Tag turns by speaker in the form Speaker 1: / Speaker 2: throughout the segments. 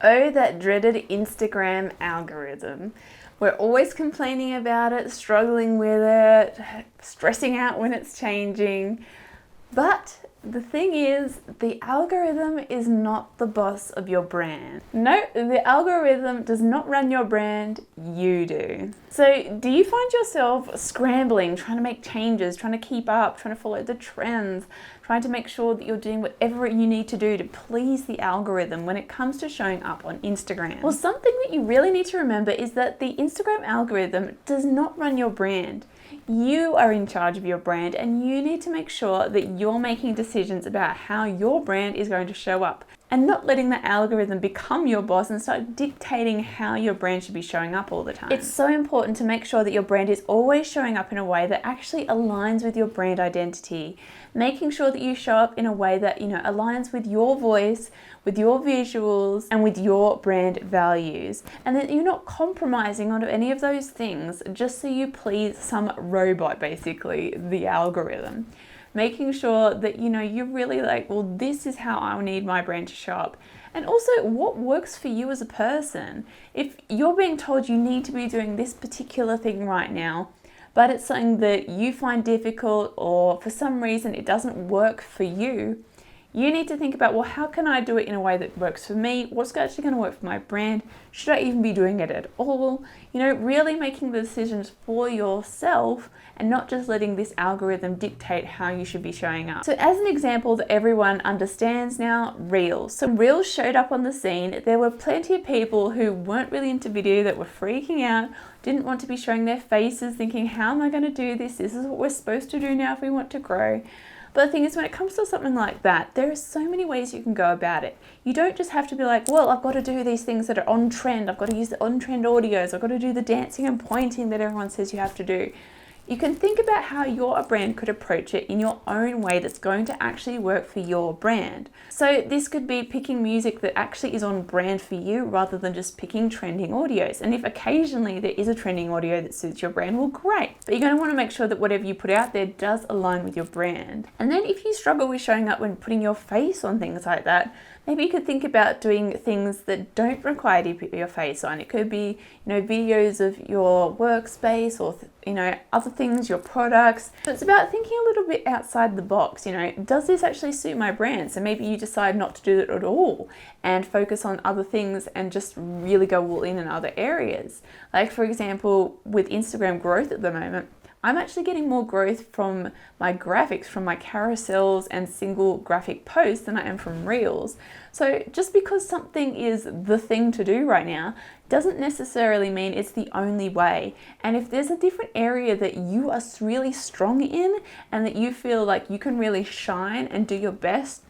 Speaker 1: Oh, that dreaded Instagram algorithm. We're always complaining about it, struggling with it, stressing out when it's changing. But the thing is, the algorithm is not the boss of your brand. No, the algorithm does not run your brand, you do. So do you find yourself scrambling, trying to make changes, trying to keep up, trying to follow the trends, trying to make sure that you're doing whatever you need to do to please the algorithm when it comes to showing up on Instagram? Well, something that you really need to remember is that the Instagram algorithm does not run your brand. You are in charge of your brand, and you need to make sure that you're making decisions about how your brand is going to show up and not letting the algorithm become your boss and start dictating how your brand should be showing up all the time. It's so important to make sure that your brand is always showing up in a way that actually aligns with your brand identity, making sure that you show up in a way that, aligns with your voice, with your visuals, and with your brand values, and that you're not compromising on any of those things just so you please some robot, basically, the algorithm. Making sure that, you're really like, well, this is how I need my brand to show up. And also, what works for you as a person. If you're being told you need to be doing this particular thing right now, but it's something that you find difficult or for some reason it doesn't work for you, you need to think about, well, how can I do it in a way that works for me? What's actually going to work for my brand? Should I even be doing it at all? Really making the decisions for yourself and not just letting this algorithm dictate how you should be showing up. So as an example that everyone understands now, Reels. So Reels showed up on the scene. There were plenty of people who weren't really into video, that were freaking out, didn't want to be showing their faces, thinking, how am I going to do this? This is what we're supposed to do now if we want to grow. But the thing is, when it comes to something like that, there are so many ways you can go about it. You don't just have to be like, well, I've got to do these things that are on trend. I've got to use the on-trend audios. I've got to do the dancing and pointing that everyone says you have to do. You can think about how your brand could approach it in your own way that's going to actually work for your brand. So this could be picking music that actually is on brand for you rather than just picking trending audios. And if occasionally there is a trending audio that suits your brand, well, great. But you're going to want to make sure that whatever you put out there does align with your brand. And then if you struggle with showing up when putting your face on things like that, maybe you could think about doing things that don't require you to put your face on. It could be, videos of your workspace or, other things, your products. So it's about thinking a little bit outside the box. Does this actually suit my brand? So maybe you decide not to do it at all and focus on other things and just really go all in other areas. Like, for example, with Instagram growth at the moment, I'm actually getting more growth from my graphics, from my carousels and single graphic posts than I am from Reels. So just because something is the thing to do right now doesn't necessarily mean it's the only way. And if there's a different area that you are really strong in and that you feel like you can really shine and do your best,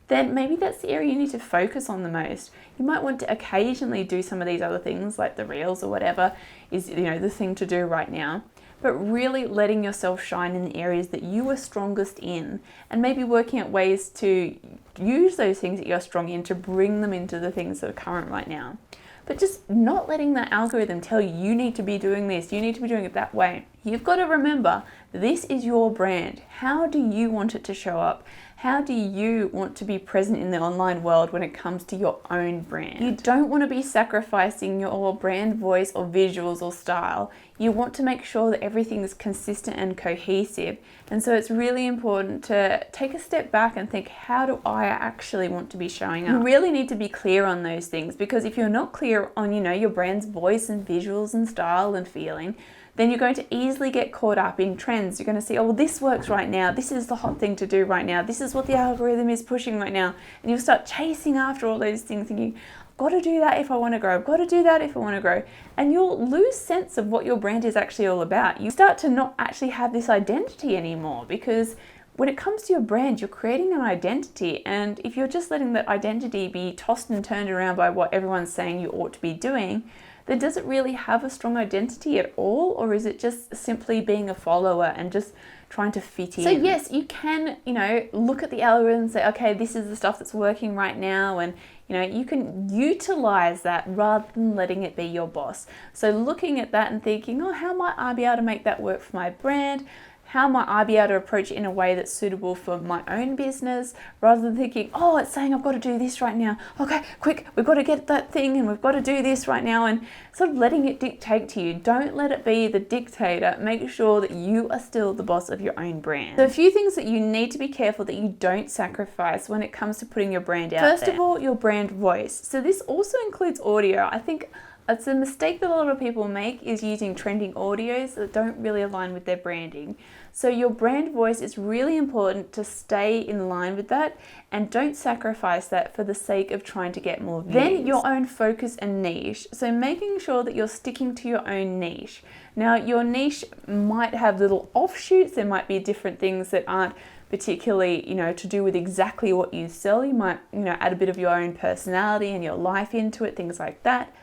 Speaker 1: then maybe that's the area you need to focus on the most. You might want to occasionally do some of these other things like the Reels or whatever is, the thing to do right now. But really letting yourself shine in the areas that you are strongest in, and maybe working out ways to use those things that you're strong in to bring them into the things that are current right now. But just not letting the algorithm tell you, you need to be doing this, you need to be doing it that way. You've got to remember, this is your brand. How do you want it to show up? How do you want to be present in the online world when it comes to your own brand? You don't want to be sacrificing your brand voice or visuals or style. You want to make sure that everything is consistent and cohesive. And so it's really important to take a step back and think, how do I actually want to be showing up? You really need to be clear on those things, because if you're not clear on, your brand's voice and visuals and style and feeling, then you're going to easily get caught up in trends. You're going to see, oh, well, this works right now. This is the hot thing to do right now. This is what the algorithm is pushing right now. And you'll start chasing after all those things, thinking, I've got to do that if I want to grow. I've got to do that if I want to grow. And you'll lose sense of what your brand is actually all about. You start to not actually have this identity anymore, because when it comes to your brand, you're creating an identity. And if you're just letting that identity be tossed and turned around by what everyone's saying you ought to be doing, then does it really have a strong identity at all? Or is it just simply being a follower and just trying to fit in? So yes, you can, look at the algorithm and say, okay, this is the stuff that's working right now. And, you can utilize that rather than letting it be your boss. So looking at that and thinking, oh, how might I be able to make that work for my brand? how might I be able to approach it in a way that's suitable for my own business, rather than thinking, oh, it's saying I've got to do this right now. Okay, quick, we've got to get that thing and we've got to do this right now, and sort of letting it dictate to you. Don't let it be the dictator. Make sure that you are still the boss of your own brand. So a few things that you need to be careful that you don't sacrifice when it comes to putting your brand out there. First of all, your brand voice. So this also includes audio. I think it's a mistake that a lot of people make, is using trending audios that don't really align with their branding. So your brand voice is really important to stay in line with that, and don't sacrifice that for the sake of trying to get more views. Then your own focus and niche. So making sure that you're sticking to your own niche. Now your niche might have little offshoots. There might be different things that aren't particularly, to do with exactly what you sell. You might, add a bit of your own personality and your life into it, things like that.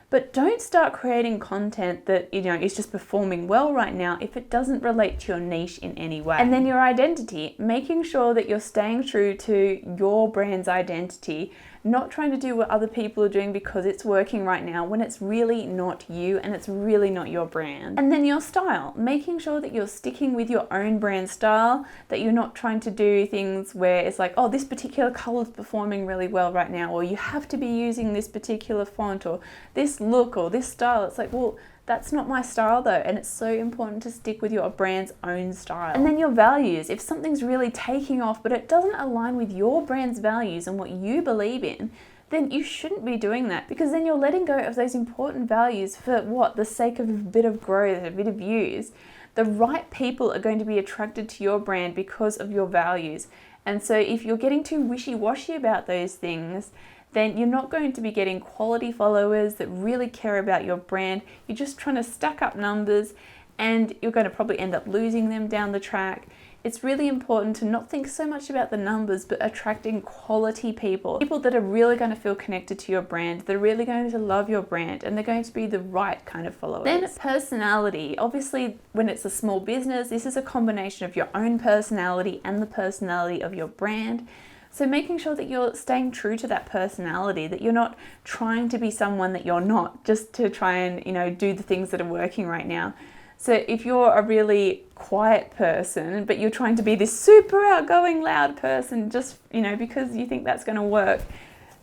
Speaker 1: But don't start creating content that, is just performing well right now if it doesn't relate to your niche in any way. And then your identity, making sure that you're staying true to your brand's identity, not trying to do what other people are doing because it's working right now when it's really not you and it's really not your brand. And then your style, making sure that you're sticking with your own brand style, that you're not trying to do things where it's like, oh, this particular color is performing really well right now, or you have to be using this particular font or this look or this style. It's like, well, that's not my style though, and it's so important to stick with your brand's own style. And then your values. If something's really taking off but it doesn't align with your brand's values and what you believe in, then you shouldn't be doing that, because then you're letting go of those important values for what? The sake of a bit of growth, a bit of views. The right people are going to be attracted to your brand because of your values. And so if you're getting too wishy-washy about those things, then you're not going to be getting quality followers that really care about your brand. You're just trying to stack up numbers, and you're going to probably end up losing them down the track. It's really important to not think so much about the numbers, but attracting quality people that are really going to feel connected to your brand, that are really going to love your brand, and they're going to be the right kind of followers. Then personality. Obviously, when it's a small business, this is a combination of your own personality and the personality of your brand. So making sure that you're staying true to that personality, that you're not trying to be someone that you're not, just to try and, do the things that are working right now. So if you're a really quiet person, but you're trying to be this super outgoing, loud person, just, because you think that's going to work,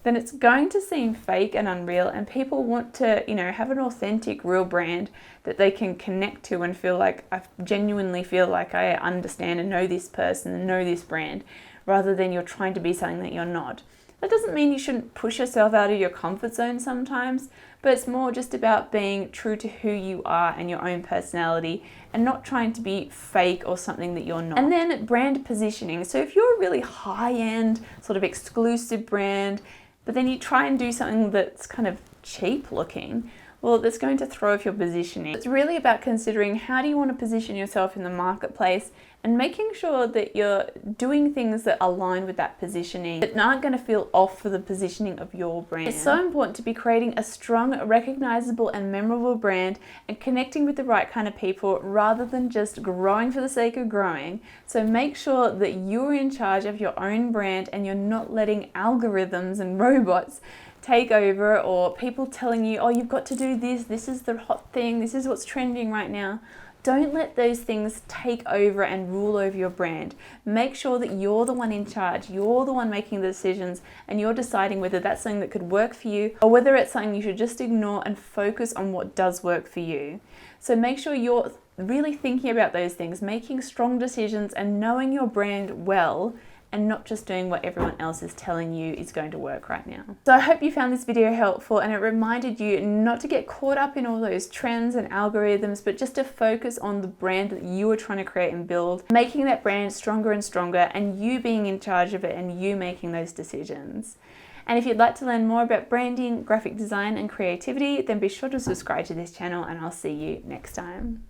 Speaker 1: then it's going to seem fake and unreal, and people want to, have an authentic, real brand that they can connect to and feel like, I genuinely feel like I understand and know this person and know this brand, rather than you're trying to be something that you're not. That doesn't mean you shouldn't push yourself out of your comfort zone sometimes, but it's more just about being true to who you are and your own personality, and not trying to be fake or something that you're not. And then brand positioning. So if you're a really high-end, sort of exclusive brand, but then you try and do something that's kind of cheap looking, well, that's going to throw off your positioning. It's really about considering, how do you want to position yourself in the marketplace, and making sure that you're doing things that align with that positioning, that aren't going to feel off for the positioning of your brand. It's so important to be creating a strong, recognizable and memorable brand, and connecting with the right kind of people, rather than just growing for the sake of growing. So make sure that you're in charge of your own brand, and you're not letting algorithms and robots take over, or people telling you, oh, you've got to do this is the hot thing, this is what's trending right now. Don't let those things take over and rule over your brand. Make sure that you're the one in charge, you're the one making the decisions, and you're deciding whether that's something that could work for you, or whether it's something you should just ignore and focus on what does work for you. So make sure you're really thinking about those things, making strong decisions and knowing your brand well, and not just doing what everyone else is telling you is going to work right now. So I hope you found this video helpful, and it reminded you not to get caught up in all those trends and algorithms, but just to focus on the brand that you are trying to create and build, making that brand stronger and stronger, and you being in charge of it and you making those decisions. And if you'd like to learn more about branding, graphic design and creativity, then be sure to subscribe to this channel, and I'll see you next time.